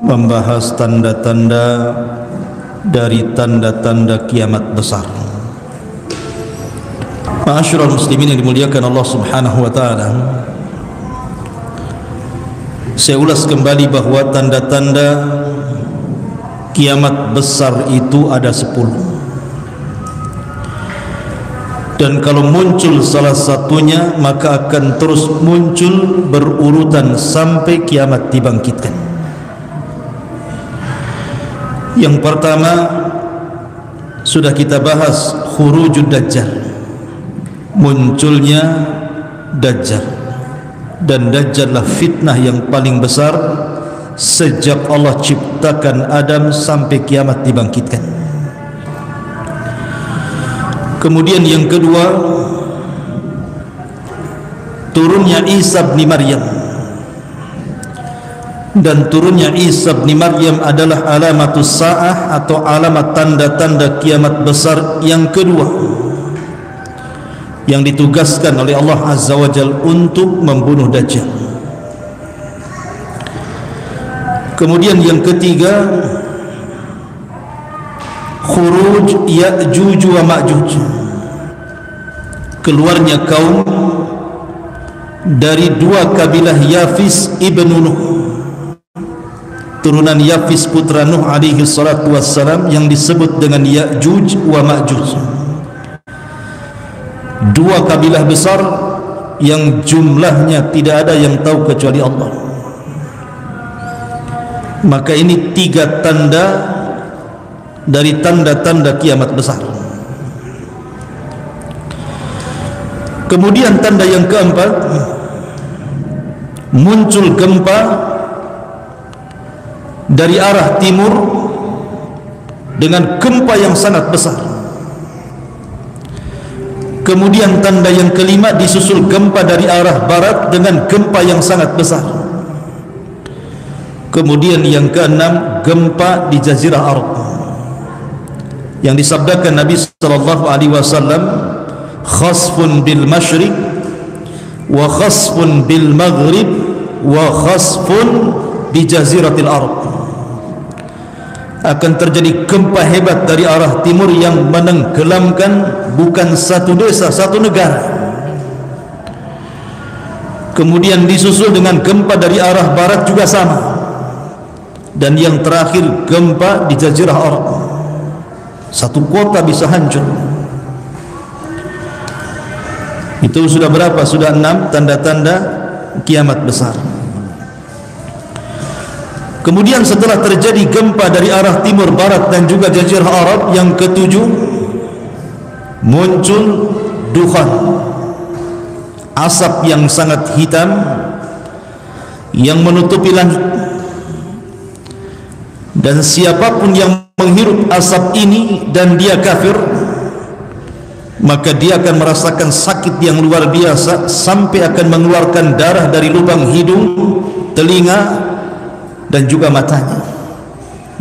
membahas tanda-tanda dari tanda-tanda kiamat besar. Ma'asyiral muslimin yang dimuliakan Allah Subhanahu wa taala, saya ulas kembali bahwa tanda-tanda kiamat besar itu ada 10. Dan kalau muncul salah satunya, maka akan terus muncul berurutan sampai kiamat dibangkitkan. Yang pertama sudah kita bahas, khurujud dajjal, munculnya dajjal. Dan dajjallah fitnah yang paling besar sejak Allah ciptakan Adam sampai kiamat dibangkitkan. Kemudian yang kedua, turunnya Isa bin Maryam. Dan turunnya Isa bin Maryam adalah alamatus sa'ah atau alamat tanda-tanda kiamat besar yang kedua yang ditugaskan oleh Allah Azza wa Jalla untuk membunuh Dajjal. Kemudian yang ketiga, khuruj Ya'juj wa Ma'juj, keluarnya kaum dari dua kabilah Yafis ibnu Nuh, turunan Yafis putra Nuh alaihi salatu wassalam, yang disebut dengan Ya'juj wa Ma'juj. Dua kabilah besar yang jumlahnya tidak ada yang tahu kecuali Allah. Maka ini tiga tanda dari tanda-tanda kiamat besar. Kemudian tanda yang keempat, muncul gempa dari arah timur dengan gempa yang sangat besar. Kemudian tanda yang kelima, disusul gempa dari arah barat dengan gempa yang sangat besar. Kemudian yang keenam, gempa di Jazirah Arab yang disabdakan Nabi sallallahu alaihi wasallam, khasfun bil masyriq wa khasfun bil maghrib wa khasfun bi jaziratil Arab. Akan terjadi gempa hebat dari arah timur yang menenggelamkan bukan satu desa, satu negara. Kemudian disusul dengan gempa dari arah barat juga sama. Dan yang terakhir, gempa di Jazirah Arab. Satu kota bisa hancur. Itu sudah berapa? Sudah 6 tanda-tanda kiamat besar. Kemudian setelah terjadi gempa dari arah timur, barat dan juga Jazirah Arab, yang ketujuh, muncul dukhan, asap yang sangat hitam yang menutupi langit. Dan siapapun yang menghirup asap ini dan dia kafir, maka dia akan merasakan sakit yang luar biasa sampai akan mengeluarkan darah dari lubang hidung, telinga dan juga matanya.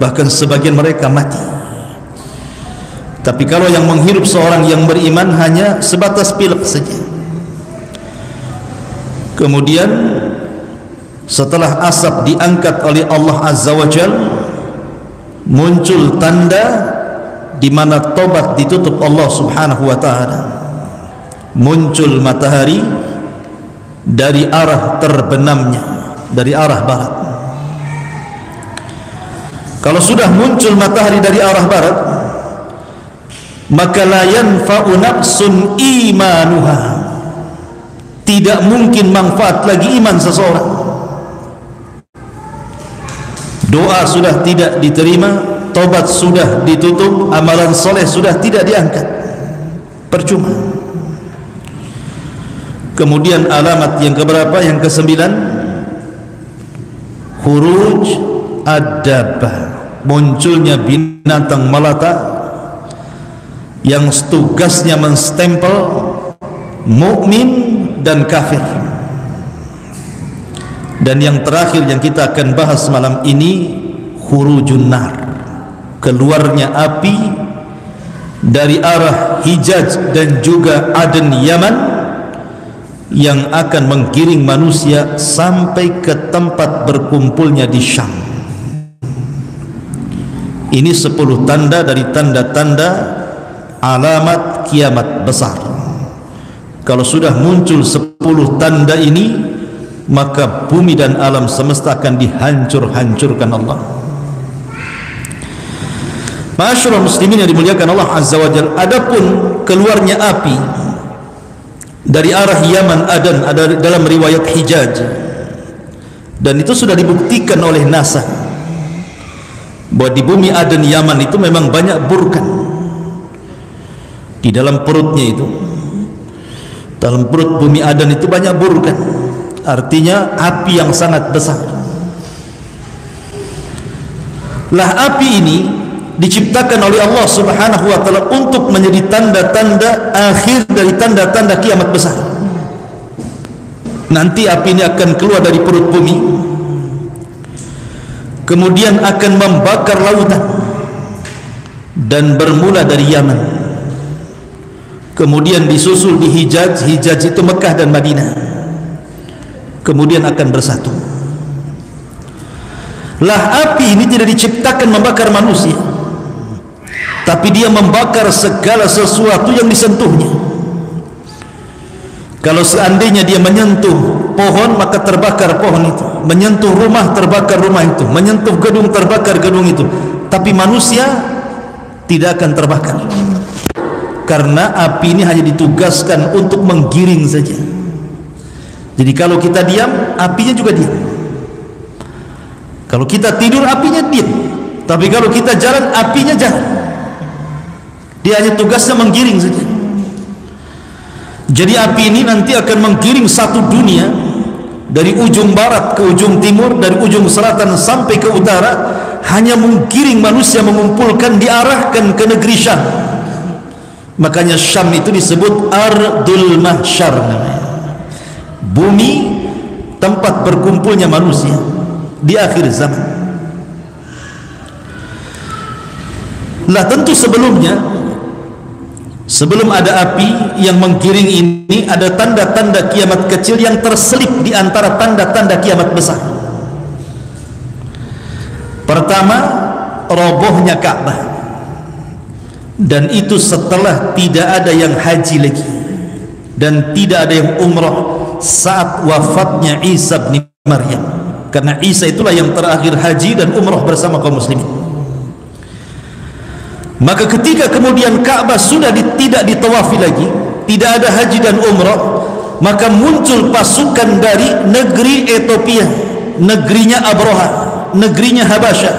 Bahkan sebagian mereka mati. Tapi kalau yang menghirup seorang yang beriman hanya sebatas pilek saja. Kemudian setelah asap diangkat oleh Allah Azza wa Jalla, muncul tanda di mana tobat ditutup Allah Subhanahu wa taala. Muncul matahari dari arah terbenamnya, dari arah barat. Kalau sudah muncul matahari dari arah barat, maka la yanfa'u nafsun imanuha, tidak mungkin manfaat lagi iman seseorang. Doa sudah tidak diterima, tobat sudah ditutup, amalan soleh sudah tidak diangkat, percuma. Kemudian alamat yang keberapa? Yang ke-9, khuruj ad-dabbah, munculnya binatang melata yang tugasnya menstempel mukmin dan kafir. Dan yang terakhir yang kita akan bahas malam ini, khurujun nar, keluarnya api dari arah Hijaz dan juga Aden Yaman yang akan menggiring manusia sampai ke tempat berkumpulnya di Syam. Ini 10 tanda dari tanda-tanda alamat kiamat besar. Kalau sudah muncul 10 tanda ini, maka bumi dan alam semesta akan dihancur-hancurkan Allah. Ma'asyiral muslimin yang dimuliakan Allah Azza wa Jalla, adapun keluarnya api dari arah Yaman Adan ada dalam riwayat Hijaz, dan itu sudah dibuktikan oleh NASA bahwa di bumi Aden Yaman itu memang banyak burkan di dalam perutnya itu. Dalam perut bumi Aden itu banyak burkan, artinya api yang sangat besar. Lah api ini diciptakan oleh Allah Subhanahu wa taala untuk menjadi tanda-tanda akhir dari tanda-tanda kiamat besar. Nanti api ini akan keluar dari perut bumi, kemudian akan membakar lautan, dan bermula dari Yaman, kemudian disusul di Hijaz. Hijaz itu Mekah dan Madinah, kemudian akan bersatu. Lah api ini tidak diciptakan membakar manusia, tapi dia membakar segala sesuatu yang disentuhnya. Kalau seandainya dia menyentuh pohon, maka terbakar pohon itu. Menyentuh rumah, terbakar rumah itu. Menyentuh gedung, terbakar gedung itu. Tapi manusia tidak akan terbakar, karena api ini hanya ditugaskan untuk menggiring saja. Jadi kalau kita diam, apinya juga diam. Kalau kita tidur, apinya diam. Tapi kalau kita jalan, apinya jalan. Dia hanya tugasnya menggiring saja. Jadi api ini nanti akan menggiring satu dunia, dari ujung barat ke ujung timur, dari ujung selatan sampai ke utara, hanya menggiring manusia, mengumpulkan, diarahkan ke negeri Syam. Makanya Syam itu disebut Ardul Mahsyar, bumi tempat berkumpulnya manusia di akhir zaman. Lah tentu sebelum ada api yang menggiring ini, ada tanda-tanda kiamat kecil yang terselip di antara tanda-tanda kiamat besar. Pertama, robohnya Ka'bah, dan itu setelah tidak ada yang haji lagi dan tidak ada yang umrah saat wafatnya Isa bin Maryam, karena Isa itulah yang terakhir haji dan umrah bersama kaum muslimin. Maka ketika kemudian Ka'bah sudah tidak ditawafi lagi, tidak ada haji dan umrah, maka muncul pasukan dari negeri Ethiopia, negerinya Abraha, negerinya Habasyah,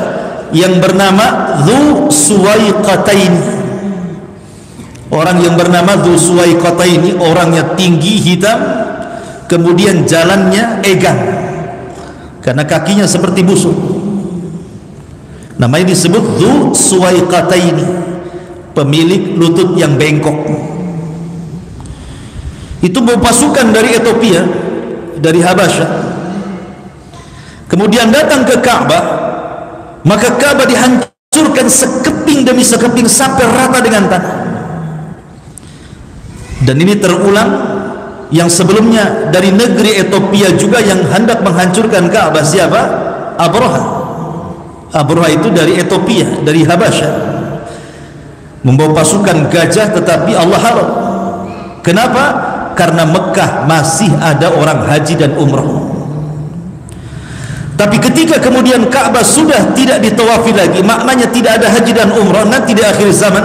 yang bernama Dzu Suwaiqataini. Orang yang bernama Dzu Suwaiqataini, orangnya tinggi, hitam, kemudian jalannya egang karena kakinya seperti busuk. Namanya disebut Dzu Suwaiqataini, pemilik lutut yang bengkok. Itu bawa pasukan dari Ethiopia, dari Habasyah, kemudian datang ke Ka'bah. Maka Ka'bah dihancurkan sekeping demi sekeping sampai rata dengan tanah. Dan ini terulang yang sebelumnya dari negeri Ethiopia juga yang hendak menghancurkan Ka'bah. Siapa? Abraha. Abraha itu dari Ethiopia, dari Habasyah, membawa pasukan gajah, tetapi Allah halau. Kenapa? Karena Mekah masih ada orang haji dan umrah. Tapi ketika kemudian Ka'bah sudah tidak ditawafi lagi, maknanya tidak ada haji dan umrah, nanti di akhir zaman,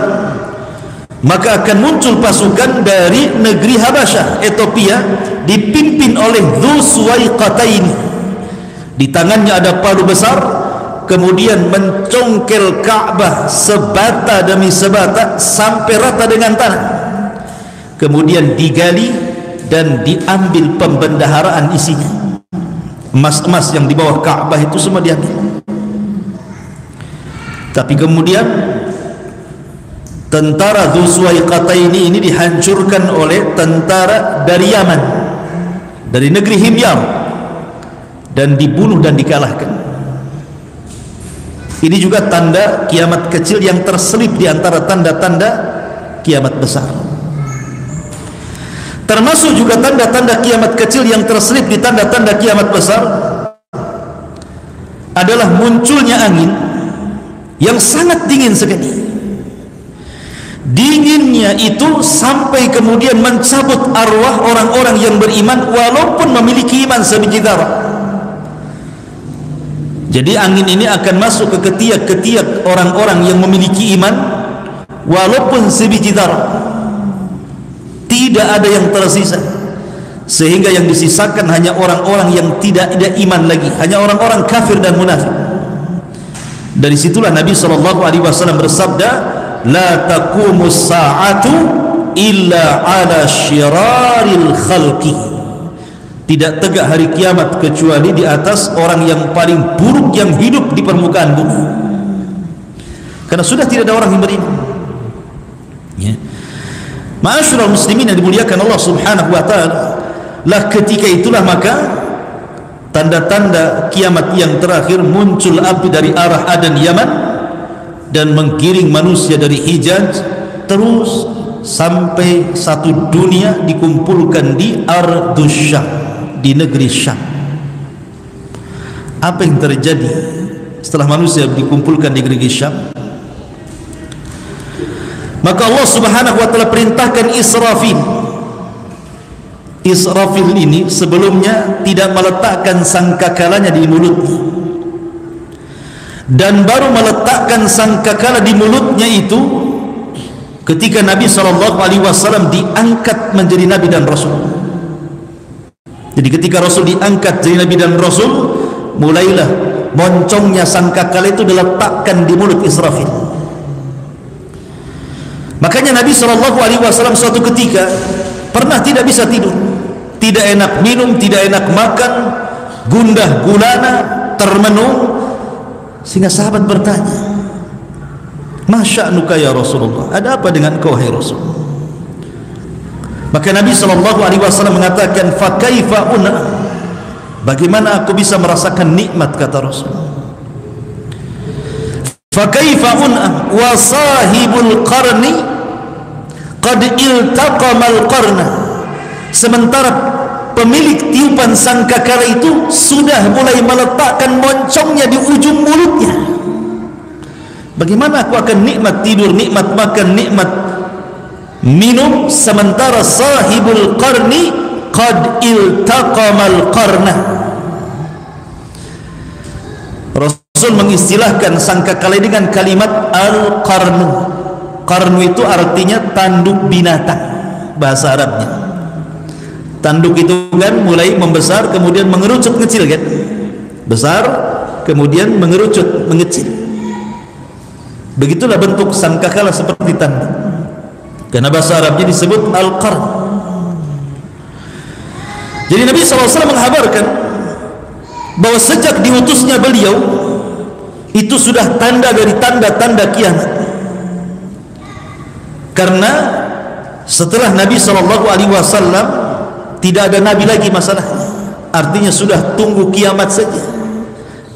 maka akan muncul pasukan dari negeri Habasyah, Ethiopia, dipimpin oleh Dzu Suwaiqataini. Di tangannya ada palu besar, kemudian mencongkel Ka'bah sebata demi sebata sampai rata dengan tanah, kemudian digali dan diambil pembendaharaan isinya. Emas-emas yang di bawah Ka'bah itu semua diambil. Tapi kemudian tentara Dzu Suwaiqataini ini dihancurkan oleh tentara dari Yaman, dari negeri Himyar, dan dibunuh dan dikalahkan. Ini juga tanda kiamat kecil yang terselip di antara tanda-tanda kiamat besar. Termasuk juga tanda-tanda kiamat kecil yang terselip di tanda-tanda kiamat besar adalah munculnya angin yang sangat dingin sekali. Dinginnya itu sampai kemudian mencabut arwah orang-orang yang beriman walaupun memiliki iman sebiji darah. Jadi angin ini akan masuk ke ketiak-ketiak orang-orang yang memiliki iman walaupun sebiji darah. Tidak ada yang tersisa, sehingga yang disisakan hanya orang-orang yang tidak ada iman lagi, hanya orang-orang kafir dan munafik. Dari situlah Nabi SAW bersabda, la taqumus sa'atu illa ala syiraril khalqi. Tidak tegak hari kiamat kecuali di atas orang yang paling buruk yang hidup di permukaan bumi, karena sudah tidak ada orang yang beriman. Ya. Ma'asyiral muslimin yang dimuliakan Allah Subhanahu wa taala, lah ketika itulah maka tanda-tanda kiamat yang terakhir, muncul api dari arah Adan Yaman dan menggiring manusia dari Hijaz terus sampai satu dunia dikumpulkan di Ardus Syam, di negeri Syam. Apa yang terjadi setelah manusia dikumpulkan di negeri Syam? Maka Allah Subhanahu wa taala perintahkan Israfil. Israfil ini sebelumnya tidak meletakkan sangkakalanya di mulutnya, dan baru meletakkan sangkakala di mulutnya itu ketika Nabi SAW diangkat menjadi Nabi dan Rasul. Jadi ketika Rasul diangkat jadi Nabi dan Rasul, mulailah moncongnya sangkakala itu diletakkan di mulut Israfil. Makanya Nabi SAW suatu ketika pernah tidak bisa tidur, tidak enak minum, tidak enak makan, gundah gulana, termenung, sehingga sahabat bertanya, ma sya'nuka ya Rasulullah, ada apa dengan kau hai Rasul? Maka Nabi SAW mengatakan, fa kaifa una, bagaimana aku bisa merasakan nikmat, kata Rasul. Fa kaifa una wa sahibul qarni qad iltaqamal qarna, sementara pemilik tiupan sangkakala itu sudah mulai meletakkan moncongnya di ujung mulutnya. Bagaimana aku akan nikmat tidur, nikmat makan, nikmat minum, sementara sahibul qarni qad iltaqamal qarna? Rasul mengistilahkan sangkakala dengan kalimat al-qarnu. Qarnu itu artinya tanduk binatang, bahasa Arabnya. Tanduk itu kan mulai membesar kemudian mengerucut kecil kan, besar kemudian mengerucut mengecil. Begitulah bentuk sangkakala seperti tanduk, karena bahasa Arabnya disebut al-qarn. Jadi Nabi SAW menghabarkan bahwa sejak diutusnya beliau itu sudah tanda dari tanda-tanda kiamat. Karena setelah Nabi SAW tidak ada Nabi lagi masalahnya, artinya sudah tunggu kiamat saja.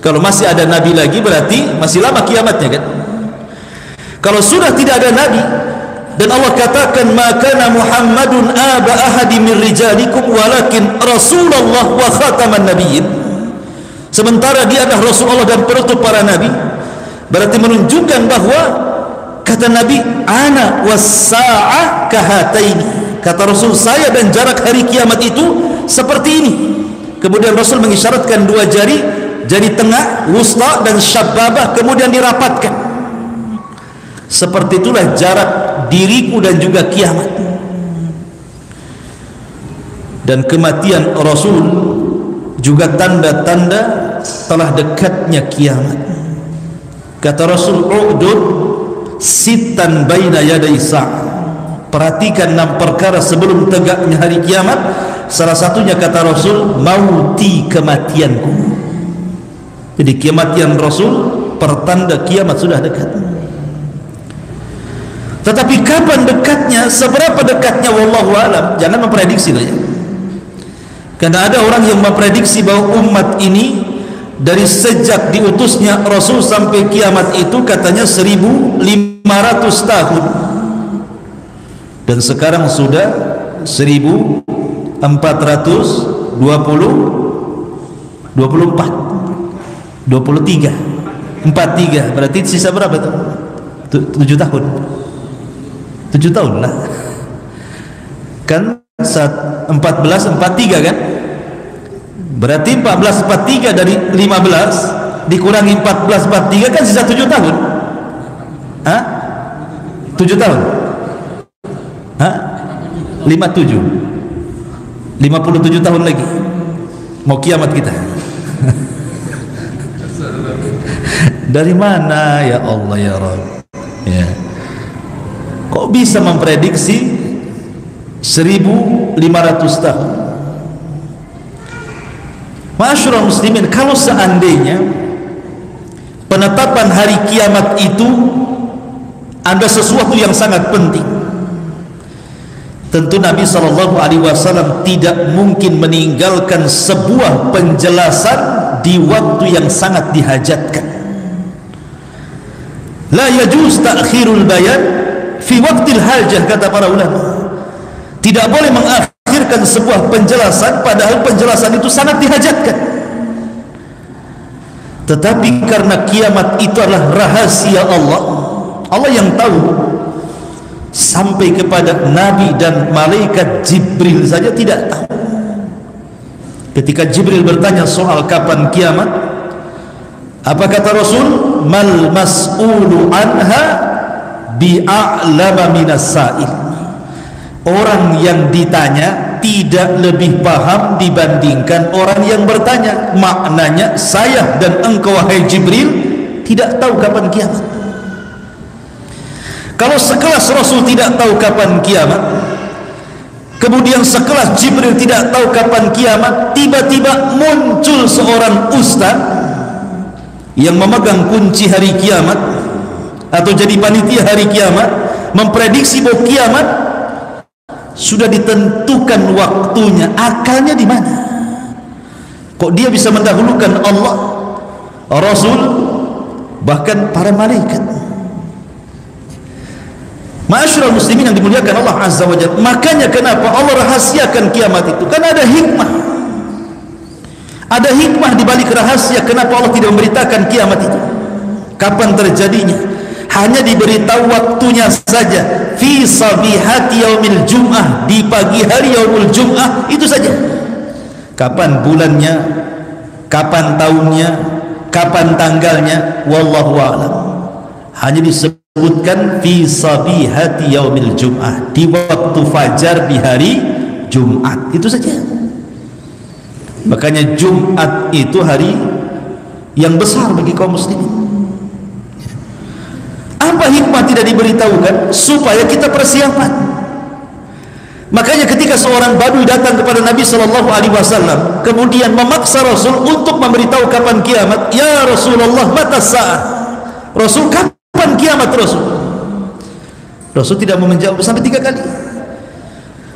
Kalau masih ada Nabi lagi berarti masih lama kiamatnya kan. Kalau sudah tidak ada Nabi dan Allah katakan ma kana Muhammadun aba ahadi min rijalikum walakin Rasulullah wa khataman nabiyyin, sementara dia adalah Rasulullah dan penutup para nabi, berarti menunjukkan bahwa kata Nabi, ana was-sa'ah kahataini, kata Rasul, saya dan jarak hari kiamat itu seperti ini. Kemudian Rasul mengisyaratkan dua jari, jari tengah, wusta dan syababah, kemudian dirapatkan. Seperti itulah jarak diriku dan juga kiamat. Dan kematian Rasul juga tanda-tanda telah dekatnya kiamat. Kata Rasul, u'dud sitan baina yaday sa'ah, perhatikan 6 perkara sebelum tegaknya hari kiamat. Salah satunya kata Rasul, mauti, kematianku. Jadi kematian Rasul pertanda kiamat sudah dekat. Tetapi kapan dekatnya, seberapa dekatnya, wallahu alam, jangan memprediksi lah ya. Karena ada orang yang memprediksi bahwa umat ini dari sejak diutusnya Rasul sampai kiamat itu katanya 1500 tahun, dan sekarang sudah 1423. 43, berarti sisa berapa tuh? 7 tahun. 7 tahun lah. Kan 1443 kan? Berarti 1443 dari 15 dikurangi 1443 kan sisa 7 tahun. Hah? 7 tahun? Hah? 57 tahun lagi mau kiamat kita. Dari mana ya Allah ya Rabb ya. Kok bisa memprediksi 1500 tahun? Ma'asyiral muslimin, kalau seandainya penetapan hari kiamat itu ada sesuatu yang sangat penting, tentu Nabi SAW tidak mungkin meninggalkan sebuah penjelasan di waktu yang sangat dihajatkan. La yajuz ta'khirul bayan fi waqtil hajah, kata para ulama. Tidak boleh mengakhirkan sebuah penjelasan padahal penjelasan itu sangat dihajatkan. Tetapi karena kiamat itu adalah rahasia Allah, Allah yang tahu, sampai kepada Nabi dan malaikat Jibril saja tidak tahu. Ketika Jibril bertanya soal kapan kiamat, apa kata Rasul? Mal mas'ulu anha bi'a'lama minas sa'il. Orang yang ditanya tidak lebih paham dibandingkan orang yang bertanya. Maknanya saya dan engkau wahai Jibril tidak tahu kapan kiamat. Kalau sekelas Rasul tidak tahu kapan kiamat, kemudian sekelas Jibril tidak tahu kapan kiamat, tiba-tiba muncul seorang ustaz yang memegang kunci hari kiamat atau jadi panitia hari kiamat, memprediksi bahwa kiamat sudah ditentukan waktunya. Akalnya di mana? Kok dia bisa mendahulukan Allah, Rasul, bahkan para malaikat? Ma'asyiral muslimin yang dimuliakan Allah Azza wa Jalla, makanya kenapa Allah rahasiakan kiamat itu? Karena ada hikmah. Ada hikmah di balik rahasia. Kenapa Allah tidak memberitakan kiamat itu? Kapan terjadinya? Hanya diberitahu waktunya saja. Fi sabihati yaumil jum'ah, di pagi hari yaumul jum'ah, itu saja. Kapan bulannya, kapan tahunnya, kapan tanggalnya, wallahu a'lam. Hanya disebutkan fi sabihati yaumil jum'ah, di waktu fajar di hari Jumat, itu saja. Makanya Jumat itu hari yang besar bagi kaum muslimin. Apa hikmah tidak diberitahukan? Supaya kita persiapan. Makanya ketika seorang badui datang kepada Nabi SAW, kemudian memaksa Rasul untuk memberitahu kapan kiamat. Ya Rasulullah, mata sa'ah. Rasul, kapan kiamat Rasul? Rasul tidak mau menjawab sampai 3 kali.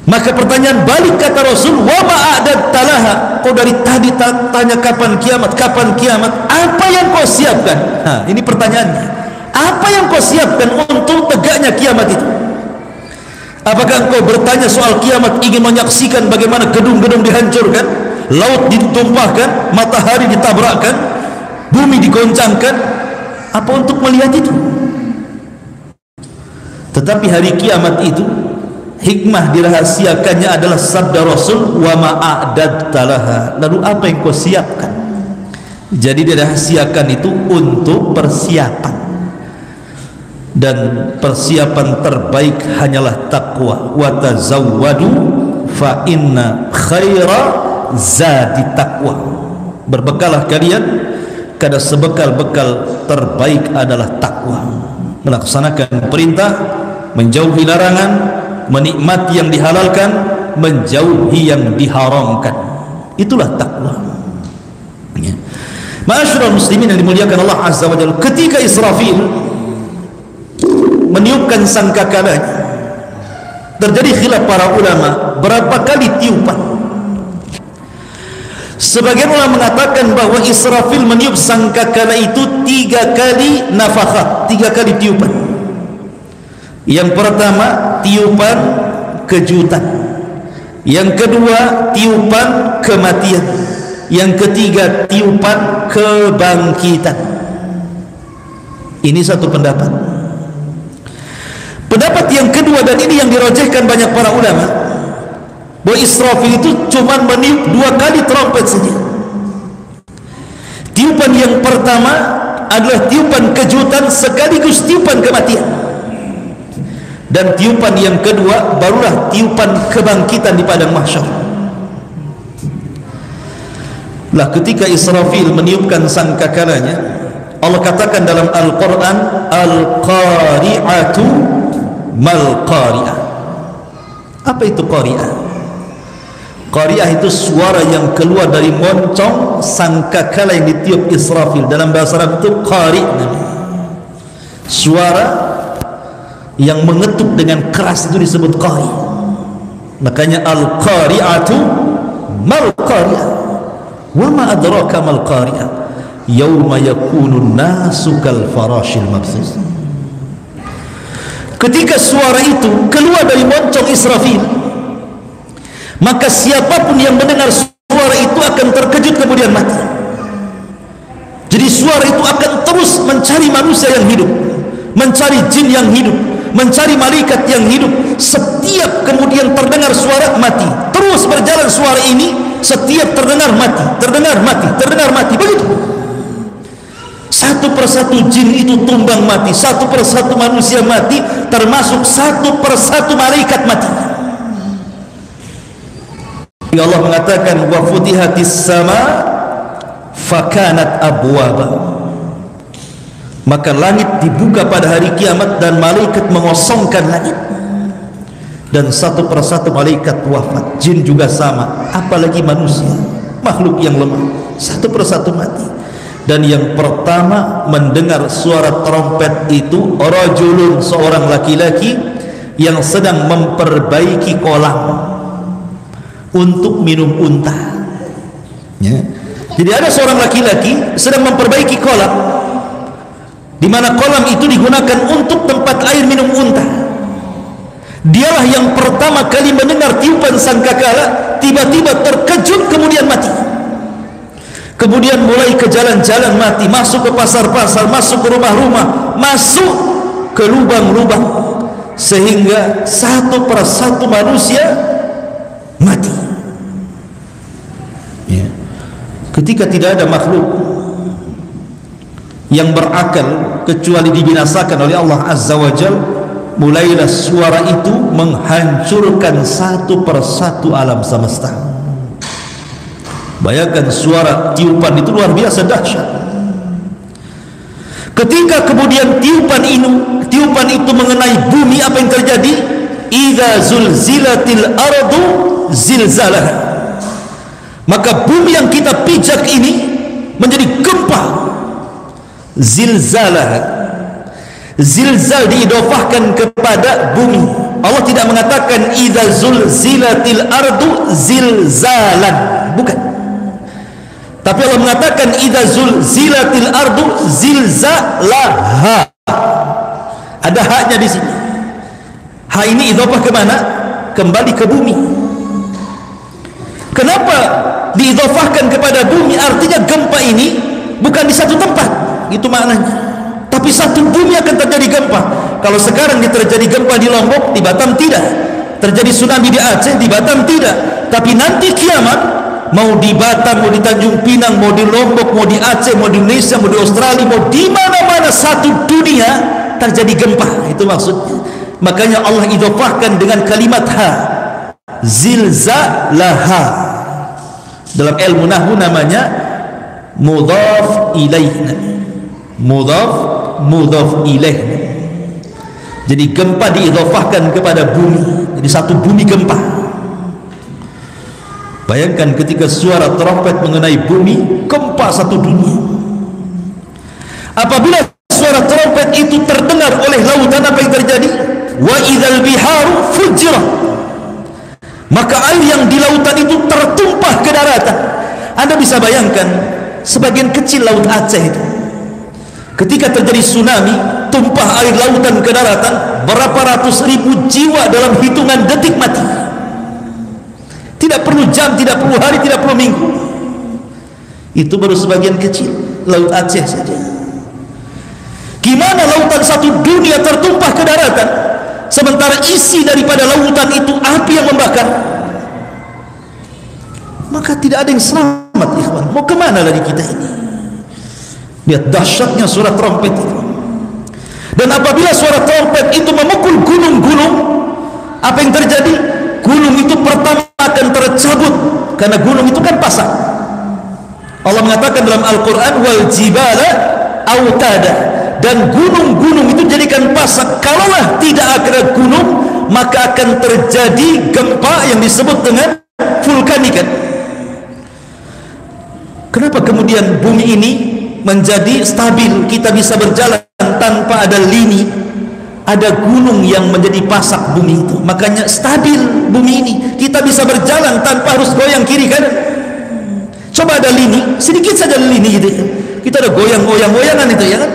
Maka pertanyaan balik, kata Rasul, wa ma'adad talaha. Kau dari tadi tanya kapan kiamat, kapan kiamat, apa yang kau siapkan? Nah, ini pertanyaannya. Apa yang kau siapkan untuk tegaknya kiamat itu? Apakah engkau bertanya soal kiamat, ingin menyaksikan bagaimana gedung-gedung dihancurkan, laut ditumpahkan, matahari ditabrakkan, bumi digoncangkan? Apa untuk melihat itu? Tetapi hari kiamat itu, hikmah dirahasiakannya adalah sabda Rasul, wa ma'adadta laha. Lalu apa yang kau siapkan? Jadi dirahasiakan itu untuk persiapan, dan persiapan terbaik hanyalah takwa. Wa tazawwadu fa inna khaira zadi taqwa. Berbekalah kalian, karena sebekal-bekal terbaik adalah takwa. Melaksanakan perintah, menjauhi larangan, menikmati yang dihalalkan, menjauhi yang diharamkan. Itulah takwa. Ya. Ma'asyiral muslimin yang dimuliakan Allah Azza wa Jalla, ketika Israfil meniupkan sangkakalanya, terjadi khilaf para ulama berapa kali tiupan. Sebagian ulama mengatakan bahwa Israfil meniup sangkakala itu 3 kali nafakhat, 3 kali tiupan. Yang pertama tiupan kejutan, yang kedua tiupan kematian, yang ketiga tiupan kebangkitan. Ini satu pendapat. Pendapat yang kedua, dan ini yang dirajihkan banyak para ulama, bahwa Israfil itu cuma meniup 2 kali trompet saja. Tiupan yang pertama adalah tiupan kejutan sekaligus tiupan kematian, dan tiupan yang kedua barulah tiupan kebangkitan di padang mahsyar. Lah ketika Israfil meniupkan sangkakalanya, Allah katakan dalam Al-Quran, Al-Qari'atu mal-Qari'ah. Apa itu Qari'ah? Qari'ah itu suara yang keluar dari moncong sangkakala yang ditiup Israfil. Dalam bahasa Arab itu Qari' namanya. Suara yang mengetuk dengan keras itu disebut Qari'. Makanya Al-Qari'atu mal-Qari'ah. Wa ma adraka mal-Qari'ah, yauma yakunun nasu kal farashil mabthus. Ketika suara itu keluar dari moncong Israfil, maka siapapun yang mendengar suara itu akan terkejut kemudian mati. Jadi suara itu akan terus mencari manusia yang hidup, mencari jin yang hidup, mencari malaikat yang hidup. Setiap kemudian terdengar suara, mati. Terus berjalan suara ini, setiap terdengar mati, terdengar mati, terdengar mati, begitu. Satu persatu jin itu tumbang mati, satu persatu manusia mati, termasuk satu persatu malaikat mati. Allah mengatakan, wa futihatis sama fakanat abwaba. Maka langit dibuka pada hari kiamat dan malaikat mengosongkan langit, dan satu persatu malaikat wafat. Jin juga sama, apalagi manusia, makhluk yang lemah, satu persatu mati. Dan yang pertama mendengar suara trompet itu rajulun, seorang laki-laki yang sedang memperbaiki kolam untuk minum unta, ya. Jadi ada seorang laki-laki sedang memperbaiki kolam, di mana kolam itu digunakan untuk tempat air minum unta. Dialah yang pertama kali mendengar tiupan sangkakala, tiba-tiba terkejut kemudian mati. Kemudian mulai ke jalan-jalan mati, masuk ke pasar-pasar, masuk ke rumah-rumah, masuk ke lubang-lubang, sehingga satu persatu manusia mati, ya. Ketika tidak ada makhluk yang berakal kecuali dibinasakan oleh Allah Azza wa Jalla, mulailah suara itu menghancurkan satu persatu alam semesta. Bayangkan suara tiupan itu luar biasa dahsyat. Ketika kemudian tiupan itu mengenai bumi, apa yang terjadi? Idza zulzilatil ardu zilzalaha. Maka bumi yang kita pijak ini menjadi gempa. Zilzalah. Zilzal diidofahkan kepada bumi. Allah tidak mengatakan idza zulzilatil ardu zilzalan, bukan. Tapi Allah mengatakan idza zulzilatil ardu zilzalaha. Ada haknya di sini. Hak ini idofah ke mana? Kembali ke bumi. Kenapa diidofahkan kepada bumi? Artinya gempa ini bukan di satu tempat, itu maknanya. Tapi satu bumi akan terjadi gempa. Kalau sekarang terjadi gempa di Lombok, di Batam tidak. Terjadi tsunami di Aceh, di Batam tidak. Tapi nanti kiamat, mau di Batam, mau di Tanjung Pinang, mau di Lombok, mau di Aceh, mau di Indonesia, mau di Australia, mau di mana-mana satu dunia terjadi gempa. Itu maksudnya. Makanya Allah idofahkan dengan kalimat ha, zilzalaha. Dalam ilmu nahwu namanya mudhaf ilaih. Mudhaf ilaih. Jadi gempa diidofahkan kepada bumi. Jadi satu bumi gempa. Bayangkan ketika suara trompet mengenai bumi, gempa satu dunia. Apabila suara trompet itu terdengar oleh lautan, apa yang terjadi? Wa idzal biharu fujirat. Maka air yang di lautan itu tertumpah ke daratan. Anda bisa bayangkan sebagian kecil laut Aceh itu, ketika terjadi tsunami, tumpah air lautan ke daratan, berapa ratus ribu jiwa dalam hitungan detik mati. Tidak perlu jam, tidak perlu hari, tidak perlu minggu. Itu baru sebagian kecil laut Aceh saja. Gimana lautan satu dunia tertumpah ke daratan, sementara isi daripada lautan itu api yang membakar, maka tidak ada yang selamat, ikhwan. Mau kemana lagi kita ini? Lihat dahsyatnya suara trompet itu. Dan apabila suara trompet itu memukul gunung-gunung, apa yang terjadi? Gunung itu pertama akan tercabut, karena gunung itu kan pasak. Allah mengatakan dalam Al-Quran, wal jibala autada, dan gunung-gunung itu jadikan pasak. Kalaulah tidak ada gunung, maka akan terjadi gempa yang disebut dengan vulkanik. Kenapa kemudian bumi ini menjadi stabil, kita bisa berjalan tanpa ada lini? Ada gunung yang menjadi pasak bumi itu, makanya stabil bumi ini. Kita bisa berjalan tanpa harus goyang kiri kanan. Coba ada lini, sedikit saja lini gitu ya, kita ada goyang-goyangan itu ya kan?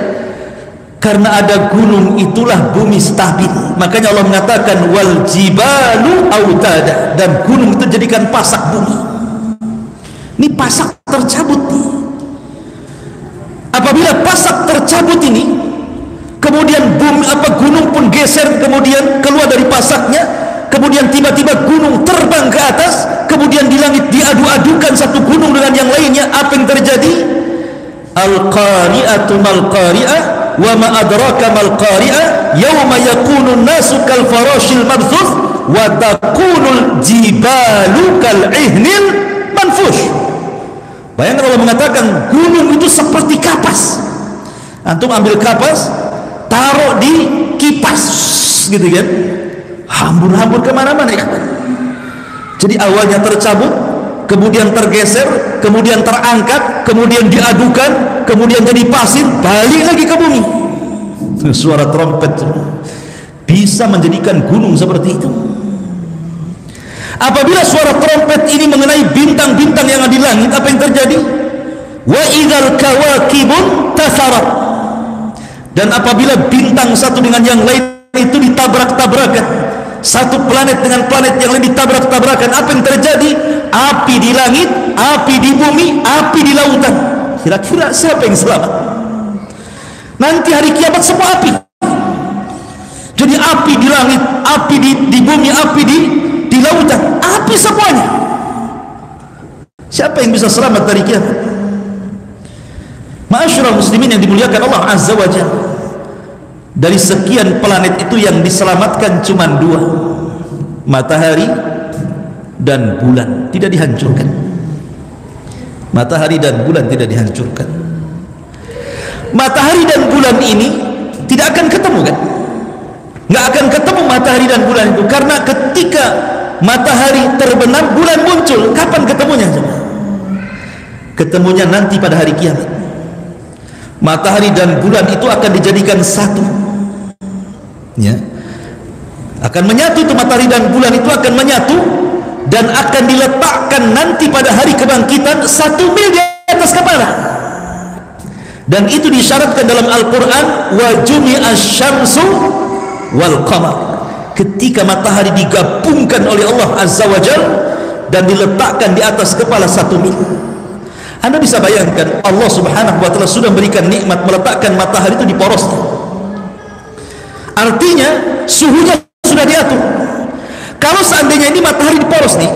Karena ada gunung itulah bumi stabil. Makanya Allah mengatakan wal jibalu autada, dan gunung itu jadikan pasak bumi. Ini pasak tercabut nih. Apabila pasak tercabut ini, kemudian gunung pun geser, kemudian keluar dari pasaknya, kemudian tiba-tiba gunung terbang ke atas, kemudian di langit diadu-adukan satu gunung dengan yang lainnya. Apa yang terjadi? Al-qari'atu mal-qari'ah wa ma adraka mal-qari'ah yawma yakunun nasu kal farashil mabthuth wa takunul jibalu kal ihnil manfush. Bayangkan Allah mengatakan gunung itu seperti kapas. Antum ambil kapas, taruh di kipas gitu kan, hambur-hambur kemana-mana ya. Jadi awalnya tercabut, kemudian tergeser, kemudian terangkat, kemudian diadukan, kemudian jadi pasir, balik lagi ke bumi. Suara trompet bisa menjadikan gunung seperti itu. Apabila suara trompet ini mengenai bintang-bintang yang ada di langit, apa yang terjadi? Wa idzal kawakibun tasarat, dan apabila bintang satu dengan yang lain itu ditabrak-tabrakan, satu planet dengan planet yang lain ditabrak-tabrakan, apa yang terjadi? Api di langit, api di bumi, api di lautan. Kira-kira siapa yang selamat? Nanti hari kiamat semua api. Jadi api di langit, api di bumi, api di lautan, api semuanya. Siapa yang bisa selamat dari kiamat? Ma'asyiral muslimin yang dimuliakan Allah Azza wa Jalla, dari sekian planet itu yang diselamatkan cuma dua, matahari dan bulan, tidak dihancurkan. Matahari dan bulan tidak dihancurkan. Matahari dan bulan ini tidak akan ketemu kan? Nggak akan ketemu matahari dan bulan itu, karena ketika matahari terbenam, bulan muncul. Kapan ketemunya? Ketemunya nanti pada hari kiamat. Matahari dan bulan itu akan dijadikan satu, ya, akan menyatu. Itu matahari dan bulan itu akan menyatu dan akan diletakkan nanti pada hari kebangkitan 1 mil di atas kepala. Dan itu disyaratkan dalam Al-Quran, wa jumi'asy syamsu wal qamar, ketika matahari digabungkan oleh Allah Azza wa Jalla dan diletakkan di atas kepala 1 mil. Anda bisa bayangkan, Allah Subhanahu wa Ta'ala sudah memberikan nikmat meletakkan matahari itu di porosnya. Artinya suhunya sudah diatur. Kalau seandainya ini matahari di poros nih,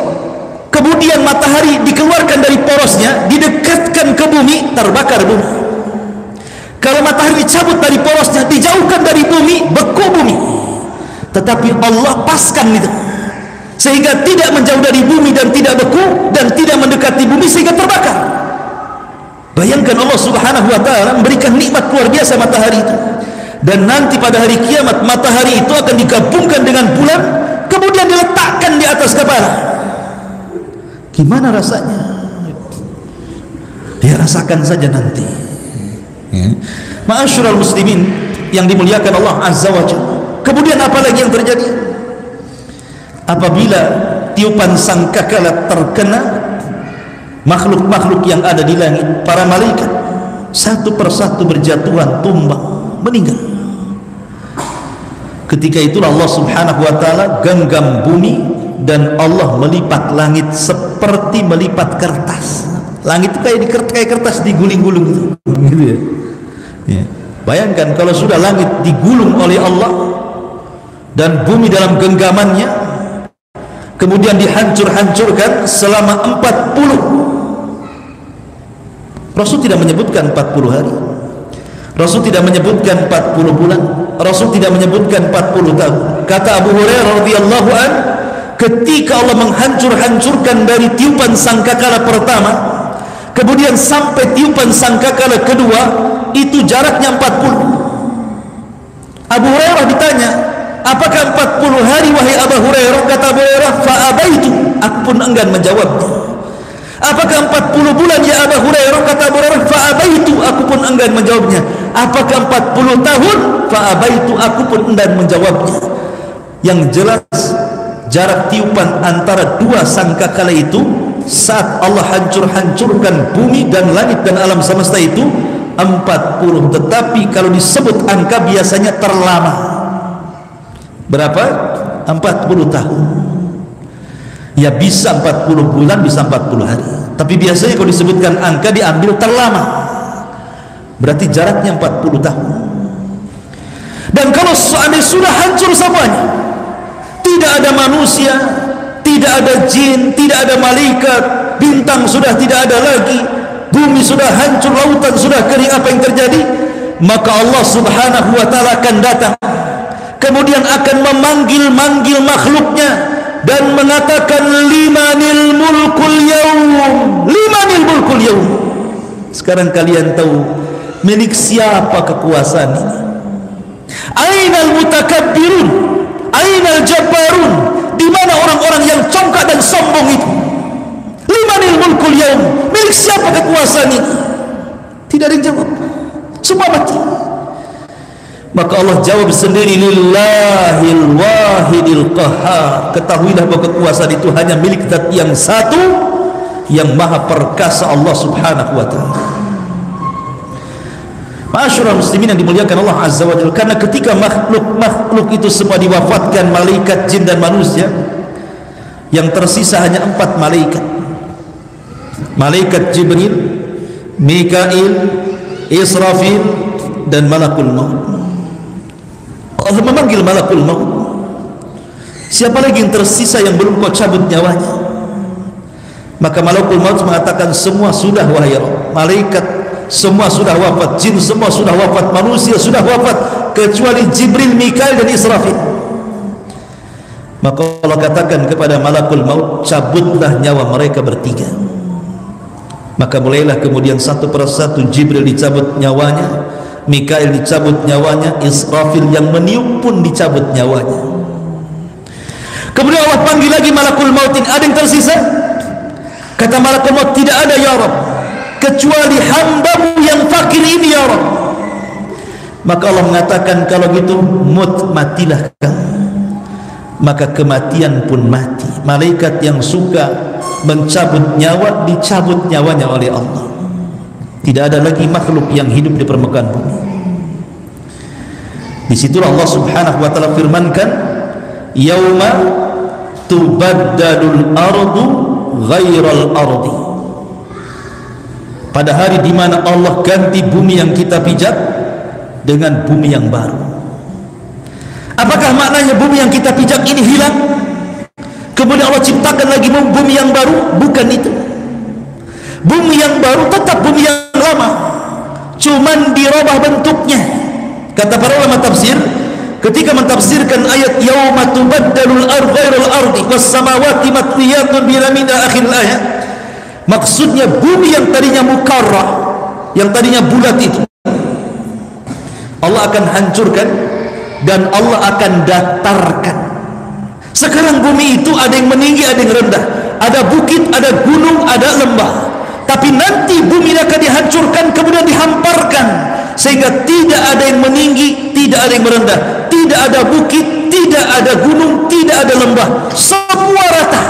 kemudian matahari dikeluarkan dari porosnya, didekatkan ke bumi, terbakar bumi. Kalau matahari dicabut dari porosnya, dijauhkan dari bumi, beku bumi. Tetapi Allah paskan itu, sehingga tidak menjauh dari bumi dan tidak beku, dan tidak mendekati bumi sehingga terbakar. Bayangkan Allah Subhanahu wa Ta'ala memberikan nikmat luar biasa matahari itu. Dan nanti pada hari kiamat matahari itu akan digabungkan dengan bulan, kemudian diletakkan di atas kepala. Gimana rasanya? Dia rasakan saja nanti. Ya. Ma'asyiral muslimin yang dimuliakan Allah Azza wa Jalla. Kemudian apa lagi yang terjadi? Apabila tiupan sangkakala terkena, makhluk-makhluk yang ada di langit, para malaikat satu persatu berjatuhan, tumbang, meninggal. Ketika itulah Allah Subhanahu wa Ta'ala genggam bumi, dan Allah melipat langit seperti melipat kertas. Langit itu kayak kertas diguling-guling gitu ya. Ya. Bayangkan kalau sudah langit digulung oleh Allah dan bumi dalam genggamannya, kemudian dihancur-hancurkan selama 40. Rasul tidak menyebutkan 40 hari, Rasul tidak menyebutkan 40 bulan, Rasul tidak menyebutkan 40 tahun. Kata Abu Hurairah radhiyallahu an, ketika Allah menghancur-hancurkan dari tiupan sangkakala pertama kemudian sampai tiupan sangkakala kedua, itu jaraknya 40. Abu Hurairah ditanya, apakah 40 hari wahai Abu Hurairah? Kata Abu Hurairah, fa'abaitu, aku pun enggan menjawabnya. Apakah 40 bulan ya Abu Hurairah? Kata Abu Hurairah, fa'abaitu, aku pun enggan menjawabnya. Apakah 40 tahun? Fa'abaitu, aku pun enggan menjawabnya. Yang jelas jarak tiupan antara dua sangkakala itu saat Allah hancur-hancurkan bumi dan langit dan alam semesta itu 40. Tetapi kalau disebut angka biasanya terlama. Berapa? 40 tahun. Ya bisa 40 bulan, bisa 40 hari. Tapi biasanya kalau disebutkan angka diambil terlama. Berarti jaraknya 40 tahun. Dan kalau seandainya sudah hancur semuanya, tidak ada manusia, tidak ada jin, tidak ada malaikat, bintang sudah tidak ada lagi, bumi sudah hancur, lautan sudah kering, apa yang terjadi? Maka Allah subhanahu wa ta'ala akan datang, kemudian akan memanggil-manggil makhluknya dan mengatakan, limanil mulkul yaum, limanil mulkul yaum. Sekarang kalian tahu milik siapa kekuasaan ini? Ainal mutakabbirun, ainal jabbarun, di mana orang-orang yang congkak dan sombong itu? Limanil mulkul yaum, milik siapa kekuasaan ini? Tidak ada yang jawab, semua mati. Maka Allah jawab sendiri, lillahil wahidil qahhar. Ketahuilah bahwa kekuasaan itu hanya milik zat yang satu, yang maha perkasa, Allah subhanahu wa ta'ala. Ma'asyiral muslimin yang dimuliakan Allah azza wa jalla, karena ketika makhluk itu semua diwafatkan, malaikat, jin dan manusia, yang tersisa hanya 4 malaikat. Malaikat Jibril, Mikail, Israfil dan Malakul Maut. Allah memanggil Malakul Maut. Siapa lagi yang tersisa yang belum kau cabut nyawanya? Maka Malakul Maut mengatakan, semua sudah wahai Rabb. Malaikat semua sudah wafat, jin semua sudah wafat, manusia sudah wafat, kecuali Jibril, Mikail dan Israfil. Maka Allah katakan kepada Malakul Maut, cabutlah nyawa mereka bertiga. Maka mulailah kemudian satu persatu Jibril dicabut nyawanya, Mikail dicabut nyawanya, Israfil yang meniup pun dicabut nyawanya. Kemudian Allah panggil lagi Malakul Maut, ada yang tersisa? Kata Malakul Maut, tidak ada ya Rabb, kecuali hambamu yang fakir ini ya Rabb. Maka Allah mengatakan, kalau gitu matilah kamu. Maka kematian pun mati. Malaikat yang suka mencabut nyawa, dicabut nyawanya oleh Allah. Tidak ada lagi makhluk yang hidup di permukaan bumi. Disitulah Allah subhanahu wa ta'ala firmankan, yauma tubaddalul ardu ghairal ardi. Pada hari di mana Allah ganti bumi yang kita pijak dengan bumi yang baru. Apakah maknanya bumi yang kita pijak ini hilang, kemudian Allah ciptakan lagi bumi yang baru? Bukan itu. Bumi yang baru tetap bumi yang lama, cuman dirubah bentuknya. Kata para ulama tafsir, ketika mentafsirkan ayat yauma tubaddalul ardu ghairal ardi was samawati matwiyatun biyamin akhir ayat, maksudnya bumi yang tadinya mukarrah, yang tadinya bulat itu Allah akan hancurkan dan Allah akan datarkan. Sekarang bumi itu ada yang meninggi, ada yang rendah, ada bukit, ada gunung, ada lembah. Tapi nanti bumi akan dihancurkan, kemudian dihamparkan, sehingga tidak ada yang meninggi, tidak ada yang merendah, tidak ada bukit, tidak ada gunung, tidak ada lembah, semua rata.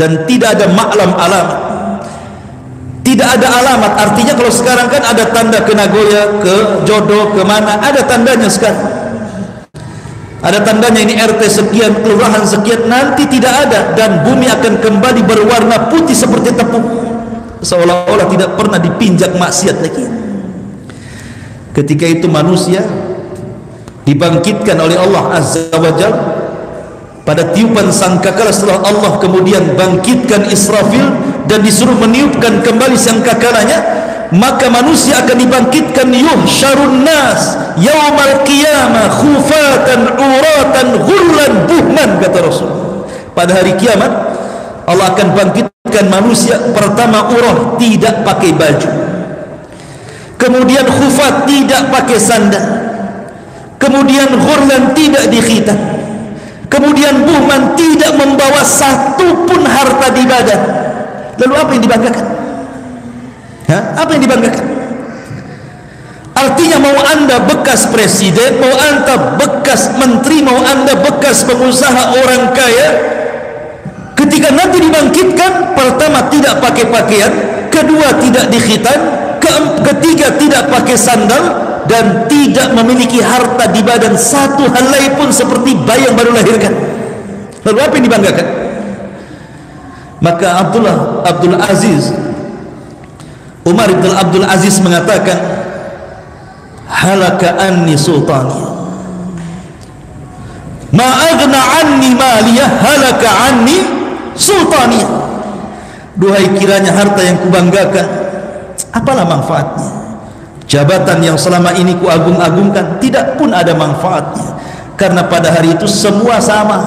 Dan tidak ada maklam alamat, tidak ada alamat. Artinya kalau sekarang kan ada tanda ke Nagoya, ke Jodoh, ke mana, ada tandanya sekarang. Ada tandanya ini RT sekian, kelurahan sekian, nanti tidak ada. Dan bumi akan kembali berwarna putih seperti tepung, seolah-olah tidak pernah dipinjak maksiat lagi. Ketika itu manusia dibangkitkan oleh Allah Azza wa Jalla pada tiupan sangkakala. Setelah Allah kemudian bangkitkan Israfil dan disuruh meniupkan kembali sangkakalanya, maka manusia akan dibangkitkan. Yuhsyarun nas yaumal qiyamah khufatan uratan ghurlan buhman, kata Rasul. Pada hari kiamat Allah akan bangkitkan manusia. Pertama, urah, tidak pakai baju. Kemudian khufat, tidak pakai sandal. Kemudian ghurlan, tidak dikhitan. Kemudian buhman, tidak membawa satu pun harta di badan. Lalu apa yang dibanggakan? Apa yang dibanggakan? Artinya mau anda bekas presiden, mau anda bekas menteri, mau anda bekas pengusaha orang kaya, ketika nanti dibangkitkan, pertama tidak pakai pakaian, kedua tidak dikhitan, ketiga tidak pakai sandal, dan tidak memiliki harta di badan satu helai pun, seperti bayi yang baru lahirkan. Lalu apa yang dibanggakan? Maka Abdul Aziz, Umar bin Abdul Aziz mengatakan, halaka anni sultani, ma aghna anni maliyah, halaka anni sultani. Duhai kiranya harta yang kubanggakan, apalah manfaatnya? Jabatan yang selama ini ku agung-agungkan tidak pun ada manfaatnya, karena pada hari itu semua sama.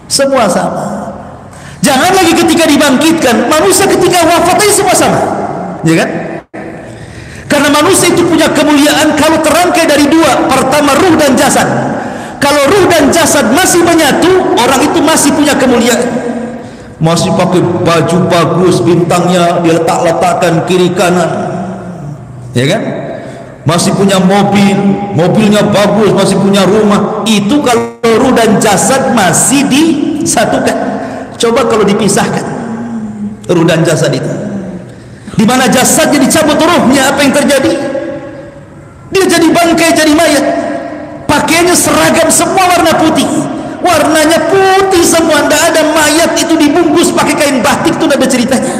Semua sama. Jangan lagi ketika dibangkitkan, manusia ketika wafat aja semua sama, ya kan? Karena manusia itu punya kemuliaan kalau terangkai dari dua. Pertama, ruh dan jasad. Kalau ruh dan jasad masih menyatu, orang itu masih punya kemuliaan. Masih pakai baju bagus, bintangnya diletak-letakkan kiri kanan, ya kan? Masih punya mobil, mobilnya bagus, masih punya rumah. Itu kalau ruh dan jasad masih disatukan. Coba kalau dipisahkan ruh dan jasad itu, di mana jasadnya dicabut ruhnya, apa yang terjadi? Dia jadi bangkai, jadi mayat. Pakaiannya seragam semua warna putih, warnanya putih semua, tidak ada mayat itu dibungkus pakai kain batik, itu tidak ada ceritanya.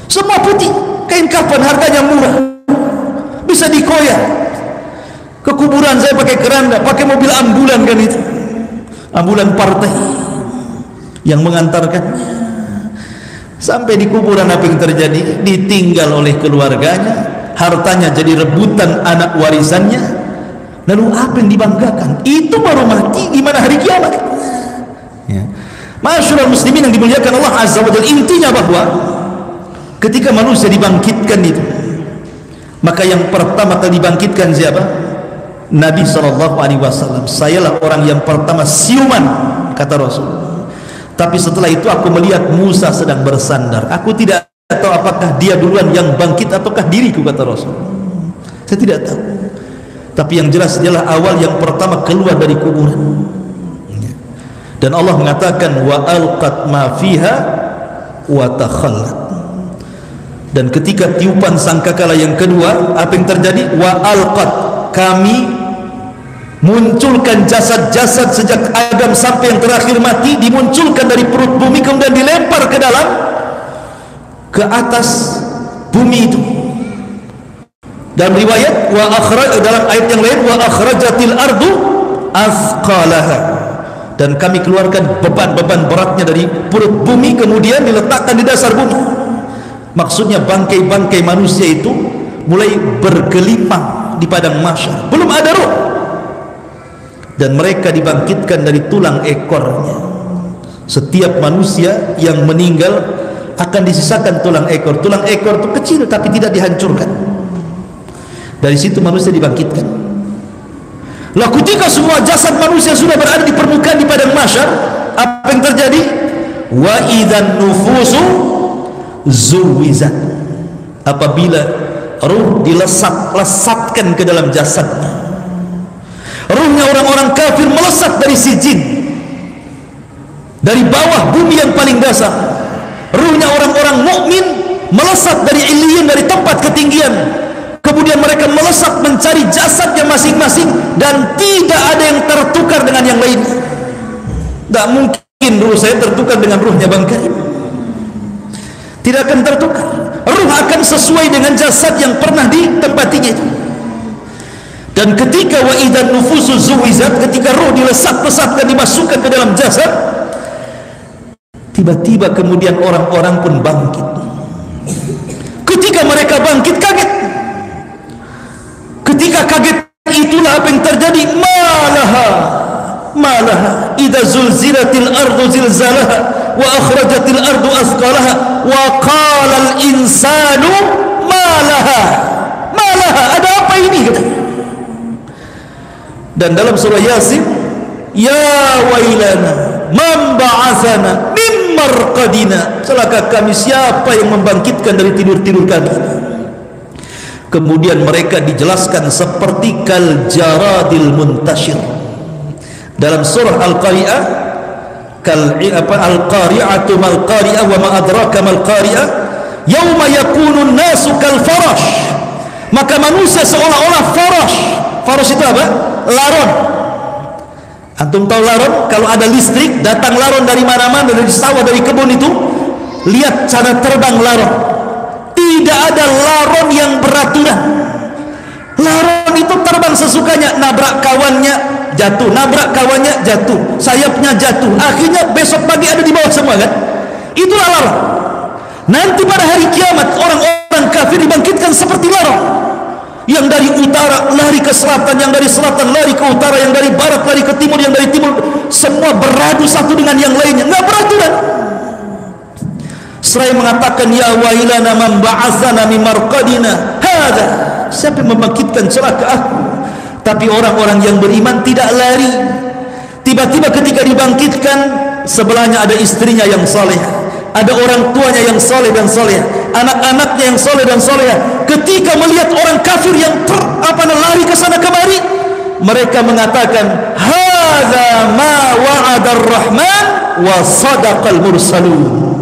Semua putih, kain kapan harganya murah, bisa dikoyak. Ke kuburan saya pakai keranda, pakai mobil ambulan, kan itu ambulan partai yang mengantarkannya. Sampai di kuburan apa yang terjadi? Ditinggal oleh keluarganya, hartanya jadi rebutan anak warisannya. Lalu apa yang dibanggakan? Itu baru mati, gimana hari kiamat? Ya. Masyaallah muslimin yang dimuliakan Allah Azza wa Jalla, intinya bahwa ketika manusia dibangkitkan itu, maka yang pertama kali dibangkitkan siapa? Nabi SAW. Sayalah orang yang pertama siuman, kata Rasul. Tapi setelah itu aku melihat Musa sedang bersandar. Aku tidak tahu apakah dia duluan yang bangkit ataukah diriku, kata Rasul. Saya tidak tahu. Tapi yang jelas adalah awal yang pertama keluar dari kuburan. Dan Allah mengatakan wa alqat ma fiha wa takhallat. Dan ketika tiupan sangkakala yang kedua, apa yang terjadi? Wa alqat, kami munculkan jasad-jasad sejak Adam sampai yang terakhir mati, dimunculkan dari perut bumi, kemudian dilempar ke dalam, ke atas bumi itu. Dalam riwayat dalam ayat yang lain, wa akhrajatil ardu athqalaha, dan kami keluarkan beban-beban beratnya dari perut bumi, kemudian diletakkan di dasar bumi. Maksudnya bangkai-bangkai manusia itu mulai bergelimang di padang mahsyar, belum ada ruh, dan mereka dibangkitkan dari tulang ekornya. Setiap manusia yang meninggal akan disisakan tulang ekor. Tulang ekor itu kecil tapi tidak dihancurkan. Dari situ manusia dibangkitkan. Lah ketika semua jasad manusia sudah berada di permukaan di padang mahsyar, apa yang terjadi? Wa idzan nufusu zuwizat. Apabila ruh dilesatkan ke dalam jasadnya, ruhnya orang-orang kafir melesat dari sijin, dari bawah bumi yang paling dasar. Ruhnya orang-orang mukmin melesat dari iliyin, dari tempat ketinggian. Kemudian mereka melesat mencari jasadnya masing-masing, dan tidak ada yang tertukar dengan yang lain. Tidak mungkin ruh saya tertukar dengan ruhnya bangkai. tidak akan tertukar. Ruh akan sesuai dengan jasad yang pernah ditempatinya itu. Dan ketika wa idzan nufusu zuwizat, ketika roh dilesat-lesatkan, dimasukkan ke dalam jasad, tiba-tiba kemudian orang-orang pun bangkit. Ketika mereka bangkit, kaget. Ketika kaget, itulah apa yang terjadi. Malaha idza zulzilatil ardu zilzalaha wa akhrajatil ardu athqalaha wa qala al insanu malaha. Ada apa ini, katanya. Dan dalam surah Yasin, ya wailana man ba'atsana min marqadina, celaka kami, siapa yang membangkitkan dari tidur-tidur kami. Kemudian mereka dijelaskan seperti kal jaradil muntashir. Dalam surah Al-Qari'ah, al-qari'atu mal qari'ah wa ma adraka mal qari'ah yauma yakunun nasu kal farash, maka manusia seolah-olah farash. Farash itu apa? Laron. Antum tahu laron? Kalau ada listrik, datang laron dari mana-mana, dari sawah, dari kebun itu, lihat cara terbang laron. Tidak ada laron yang beraturan. Laron itu terbang sesukanya, nabrak kawannya jatuh, nabrak kawannya jatuh, sayapnya jatuh, akhirnya besok pagi ada di bawah semua, kan? Itulah laron. Nanti pada hari kiamat orang-orang kafir dibangkitkan seperti laron. Yang dari utara lari ke selatan, yang dari selatan lari ke utara, yang dari barat lari ke timur, yang dari timur, semua beradu satu dengan yang lainnya, nggak beraturan. Seraya mengatakan ya wailana man ba'atsana min marqadina hadza, siapa yang membangkitkan celaka aku. Tapi orang-orang yang beriman tidak lari. Tiba-tiba ketika dibangkitkan, sebelahnya ada istrinya yang saleh, ada orang tuanya yang saleh dan saleh, anak-anaknya yang saleh dan saleh. Ketika melihat orang kafir yang lari ke sana kemari, mereka mengatakan hadza ma wa'adar rahman wa sadaqal mursalun.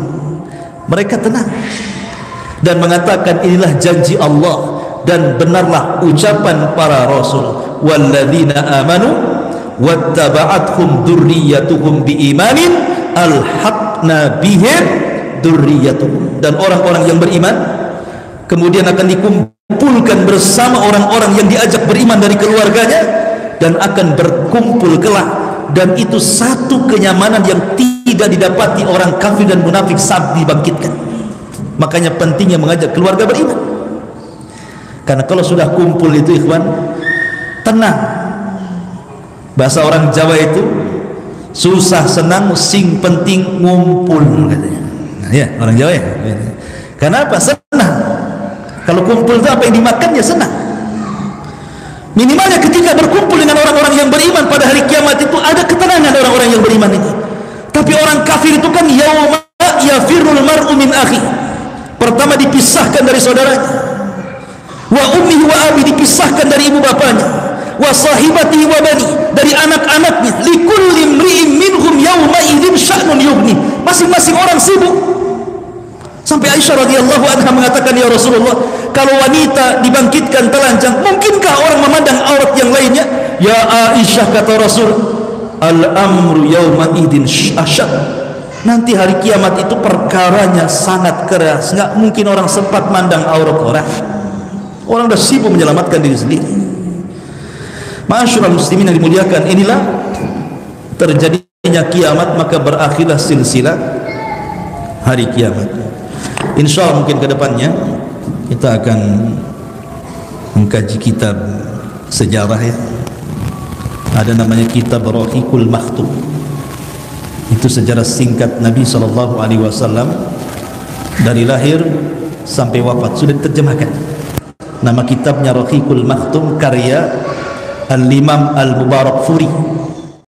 Mereka tenang dan mengatakan inilah janji Allah dan benarlah ucapan para rasul. Walladzina amanu wattaba'athum dzurriyyatuhum biimanin alhaqna bihim dzurriyyatuhum. Dan orang-orang yang beriman kemudian akan dikumpulkan bersama orang-orang yang diajak beriman dari keluarganya, dan akan berkumpul kelak. Dan itu satu kenyamanan yang tidak didapati orang kafir dan munafik saat dibangkitkan. Makanya pentingnya mengajak keluarga beriman, karena kalau sudah kumpul itu, ikhwan, tenang. Bahasa orang Jawa itu susah senang sing penting ngumpul, katanya. Nah, ya, orang Jawa ya. Kenapa? Senang. Kalau kumpul itu apa yang dimakannya senang. Minimalnya ketika berkumpul dengan orang-orang yang beriman pada hari kiamat itu ada ketenangan orang-orang yang beriman ini. Tapi orang kafir itu kan yauma yafirul mar'u min akhi. Pertama dipisahkan dari saudaranya. Wa ummihi wa abi, dipisahkan dari ibu bapaknya. Wa sahibatihi wa bani, dari anak-anaknya. Likulli imri'in minhum yauma idzin sya'nun yughni. Masing-masing orang sibuk. Sampai Aisyah radhiyallahu anha mengatakan, ya Rasulullah, kalau wanita dibangkitkan telanjang, mungkinkah orang memandang aurat yang lainnya? Ya Aisyah, kata Rasul, al-amru yawma idin asyad. Nanti hari kiamat itu perkaranya sangat keras, nggak mungkin orang sempat mandang aurat orang. Orang sudah sibuk menyelamatkan diri sendiri. Ma'asyiral muslimin yang dimuliakan, inilah terjadinya kiamat, maka berakhirlah silsilah hari kiamat. Insya Allah mungkin ke depannya kita akan mengkaji kitab sejarah, ya. Ada namanya kitab Rahiqul Makhtum. Itu sejarah singkat Nabi SAW dari lahir sampai wafat, sudah diterjemahkan. Nama kitabnya Rahiqul Makhtum, karya Al-Imam Al-Mubarakfuri.